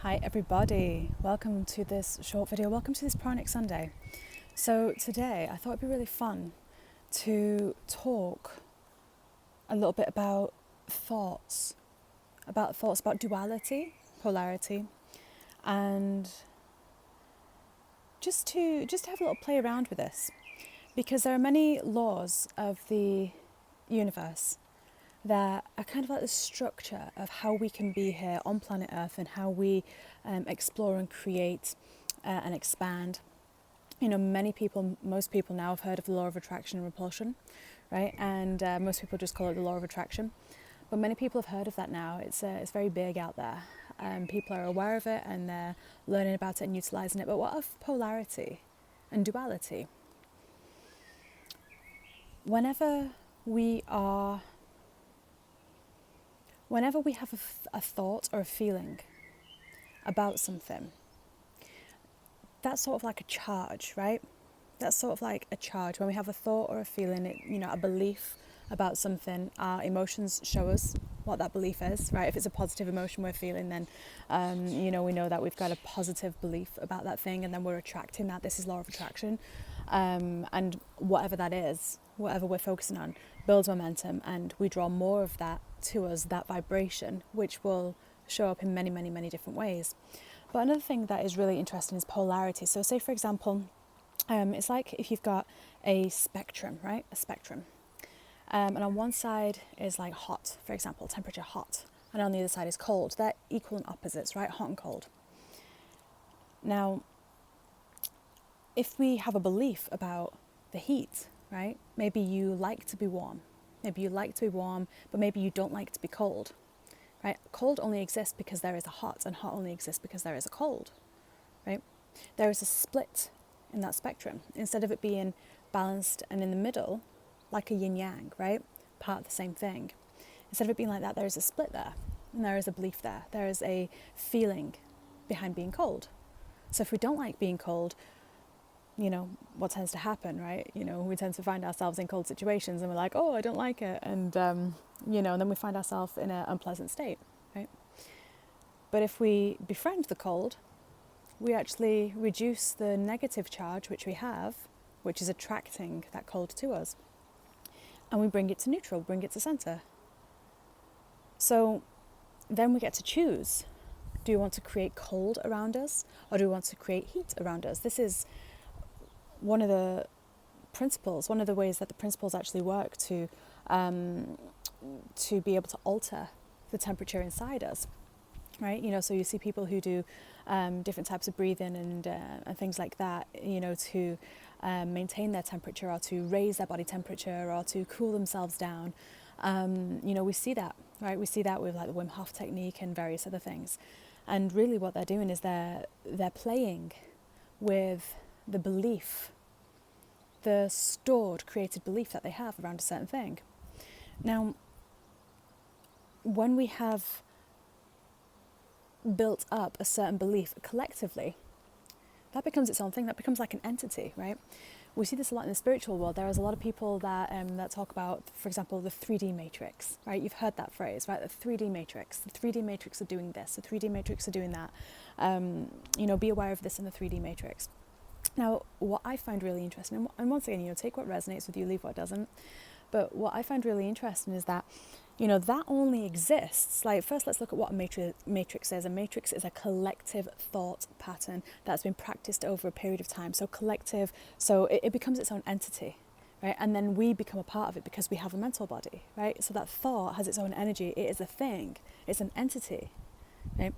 Hi everybody, welcome to this short video, welcome to this Pranic Sunday. So today I thought it'd be really fun to talk a little bit about thoughts about duality, polarity, and just to have a little play around with this, because there are many laws of the universe that are kind of like the structure of how we can be here on planet Earth and how we explore and create and expand. You know, most people now have heard of the law of attraction and repulsion, right? And most people just call it the law of attraction. But many people have heard of that now. It's very big out there. People are aware of it and they're learning about it and utilizing it. But what of polarity and duality? Whenever we have a thought or a feeling about something, that's sort of like a charge, right? That's sort of like a charge. When we have a thought or a feeling, a belief about something, our emotions show us what that belief is, right? If it's a positive emotion we're feeling, then, we know that we've got a positive belief about that thing, and then we're attracting that. This is law of attraction. And whatever that is, whatever we're focusing on, builds momentum, and we draw more of that to us, that vibration, which will show up in many, many, many different ways. But another thing that is really interesting is polarity. So say, for example, it's like if you've got a spectrum, right? A spectrum. And on one side is like hot, for example, temperature hot. And on the other side is cold. They're equal and opposites, right? Hot and cold. Now, if we have a belief about the heat, right? Maybe you like to be warm. But maybe you don't like to be cold, right? Cold only exists because there is a hot, and hot only exists because there is a cold, right? There is a split in that spectrum. Instead of it being balanced and in the middle, like a yin-yang, right? Part of the same thing. Instead of it being like that, there is a split there, and there is a belief there. There is a feeling behind being cold. So if we don't like being cold, what tends to happen, right? We tend to find ourselves in cold situations and we're like, oh, I don't like it. And, and then we find ourselves in an unpleasant state, right? But if we befriend the cold, we actually reduce the negative charge which we have, which is attracting that cold to us. And we bring it to neutral, bring it to center. So then we get to choose. Do we want to create cold around us, or do we want to create heat around us? This is one of the principles, one of the ways that the principles actually work to be able to alter the temperature inside us, right? So you see people who do different types of breathing and things like that, to maintain their temperature, or to raise their body temperature, or to cool themselves down. We see that, right? We see that with like the Wim Hof technique and various other things. And really what they're doing is they're playing with the belief, the stored, created belief that they have around a certain thing. Now, when we have built up a certain belief collectively, that becomes its own thing. That becomes like an entity, right? We see this a lot in the spiritual world. There is a lot of people that talk about, for example, the 3D matrix, right? You've heard that phrase, right? The 3D matrix. The 3D matrix are doing this. The 3D matrix are doing that. Be aware of this in the 3D matrix. Now, what I find really interesting, and once again, take what resonates with you, leave what doesn't. But what I find really interesting is that, that only exists. Like, first, let's look at what a matrix is. A matrix is a collective thought pattern that's been practiced over a period of time. So collective, so it becomes its own entity, right? And then we become a part of it because we have a mental body, right? So that thought has its own energy. It is a thing. It's an entity, right?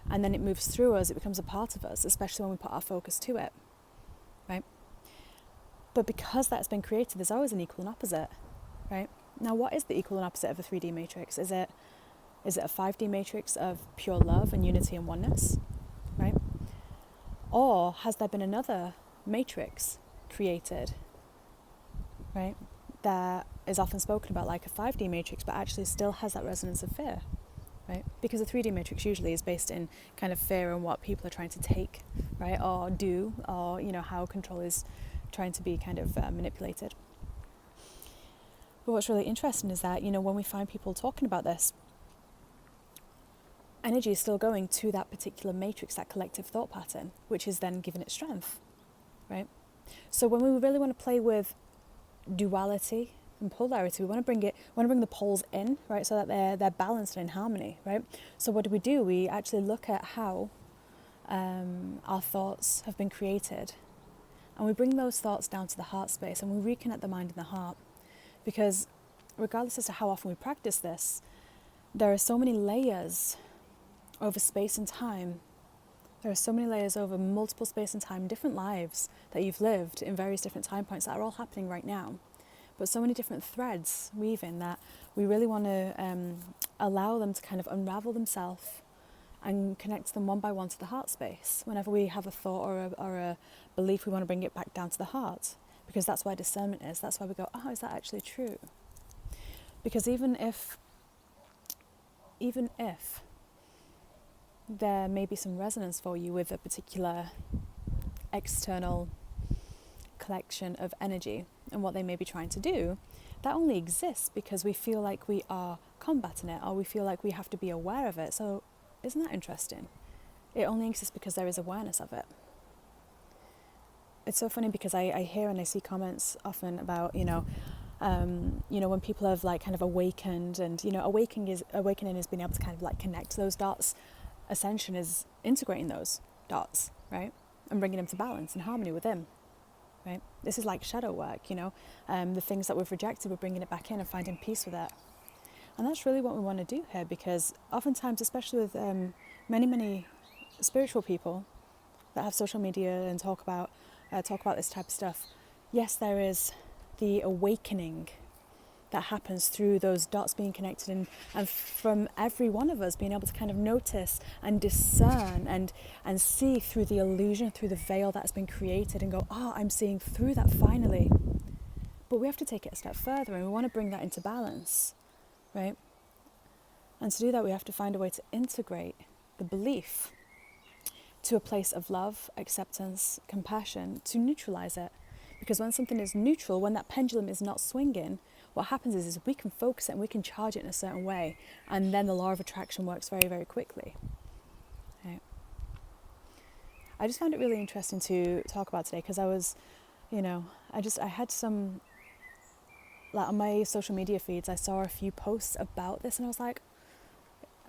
And then it moves through us. It becomes a part of us, especially when we put our focus to it. Right? But because that's been created, there's always an equal and opposite, right? Now, what is the equal and opposite of a 3D matrix? Is it a 5D matrix of pure love and unity and oneness, right? Or has there been another matrix created, right, that is often spoken about like a 5D matrix, but actually still has that resonance of fear, right? Because a 3D matrix usually is based in kind of fear and what people are trying to take, right, or do, or how control is trying to be kind of manipulated. But what's really interesting is that when we find people talking about this, energy is still going to that particular matrix, that collective thought pattern, which is then giving it strength, right? So when we really want to play with duality and polarity, we want to bring the poles in, right, so that they're balanced and in harmony, right? So what do? We actually look at how our thoughts have been created, and we bring those thoughts down to the heart space, and we reconnect the mind and the heart, because regardless as to how often we practice this, there are so many layers over space and time. There are so many layers over multiple space and time, different lives that you've lived in various different time points that are all happening right now. But so many different threads weaving that we really want to allow them to kind of unravel themselves and connect them one by one to the heart space. Whenever we have a thought or a belief, we want to bring it back down to the heart, because that's where discernment is. That's why we go, oh, is that actually true? Because even if there may be some resonance for you with a particular external collection of energy and what they may be trying to do, that only exists because we feel like we are combating it, or we feel like we have to be aware of it. So isn't that interesting? It only exists because there is awareness of it. It's so funny because I hear and I see comments often about, when people have like kind of awakened, and awakening is being able to kind of like connect those dots. Ascension is integrating those dots, right, and bringing them to balance and harmony within, right? This is like shadow work, the things that we've rejected, we're bringing it back in and finding peace with it. And that's really what we want to do here, because oftentimes, especially with many spiritual people that have social media and talk about this type of stuff, yes, there is the awakening that happens through those dots being connected, and from every one of us being able to kind of notice and discern and see through the illusion, through the veil that's been created, and go, oh, I'm seeing through that finally. But we have to take it a step further, and we want to bring that into balance, right? And to do that, we have to find a way to integrate the belief to a place of love, acceptance, compassion, to neutralize it. Because when something is neutral, when that pendulum is not swinging, what happens is we can focus it and we can charge it in a certain way, and then the law of attraction works very, very quickly. Right. I just found it really interesting to talk about today, because I was, I had some, like on my social media feeds, I saw a few posts about this, and I was like,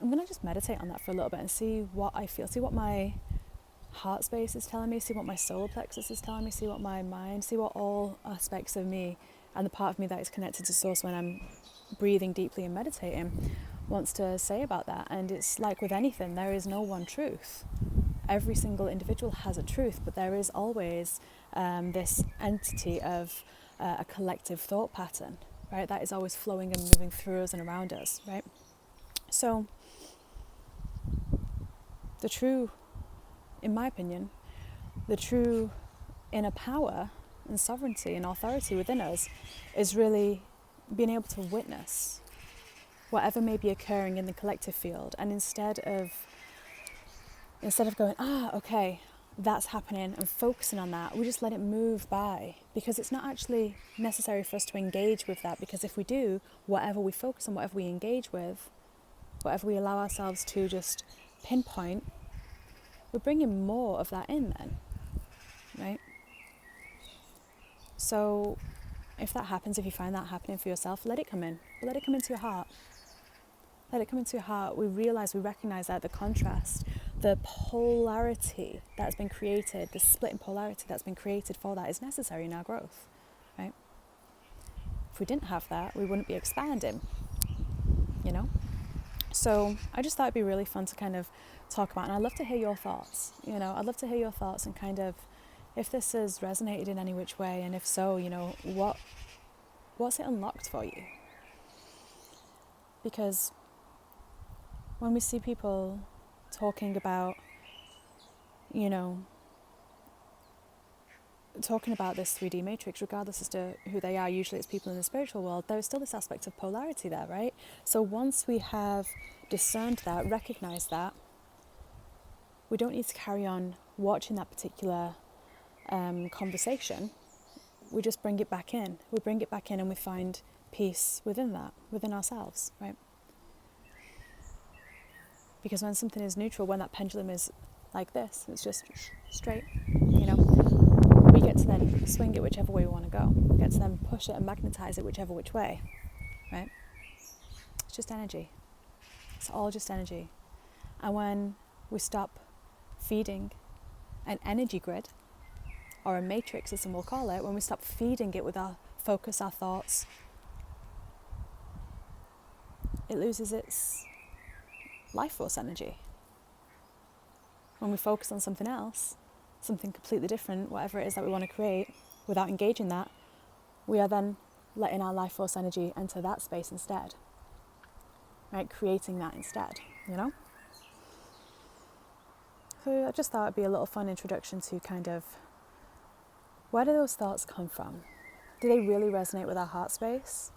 I'm going to just meditate on that for a little bit and see what I feel, see what my heart space is telling me, see what my solar plexus is telling me, see what my mind, see what all aspects of me and the part of me that is connected to source when I'm breathing deeply and meditating wants to say about that. And it's like with anything, there is no one truth. Every single individual has a truth, but there is always this entity of a collective thought pattern, right? That is always flowing and moving through us and around us, right? So the true, in my opinion, the true inner power and sovereignty and authority within us is really being able to witness whatever may be occurring in the collective field, and instead of going, okay, that's happening, and focusing on that, we just let it move by, because it's not actually necessary for us to engage with that. Because if we do, whatever we focus on, whatever we engage with, whatever we allow ourselves to just pinpoint, we're bringing more of that in then, right? So if that happens, if you find that happening for yourself, let it come in. Let it come into your heart. Let it come into your heart. We recognize that the contrast, the polarity that's been created, the split in polarity that's been created for that is necessary in our growth, right? If we didn't have that, we wouldn't be expanding, So I just thought it'd be really fun to kind of talk about, and I'd love to hear your thoughts. I'd love to hear your thoughts, and kind of, if this has resonated in any which way, and if so, what's it unlocked for you? Because when we see people talking about, talking about this 3D matrix, regardless as to who they are, usually it's people in the spiritual world, there's still this aspect of polarity there, right? So once we have discerned that, recognized that, we don't need to carry on watching that particular conversation. We just bring it back in. We bring it back in, and we find peace within that, within ourselves, right? Because when something is neutral, when that pendulum is like this, it's just straight, you know, we get to then swing it whichever way we want to go. We get to then push it and magnetize it whichever which way, right? It's just energy. It's all just energy. And when we stop feeding an energy grid, or a matrix as some will call it, when we stop feeding it with our focus, our thoughts, it loses its life force energy. When we focus on something else, something completely different, whatever it is that we want to create, without engaging that, we are then letting our life force energy enter that space instead, right? Creating that instead, you know? So I just thought it'd be a little fun introduction to kind of, where do those thoughts come from? Do they really resonate with our heart space?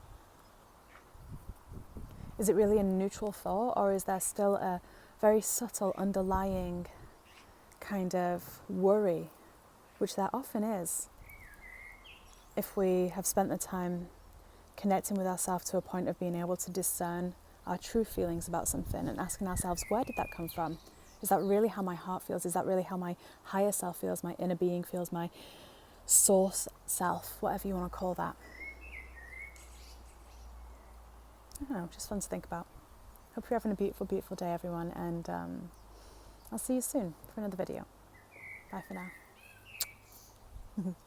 Is it really a neutral thought, or is there still a very subtle underlying kind of worry, which there often is, if we have spent the time connecting with ourselves to a point of being able to discern our true feelings about something and asking ourselves, where did that come from? Is that really how my heart feels? Is that really how my higher self feels, my inner being feels, my source self, whatever you want to call that? I don't know, just fun to think about. Hope you're having a beautiful, beautiful day, everyone, and I'll see you soon for another video. Bye for now.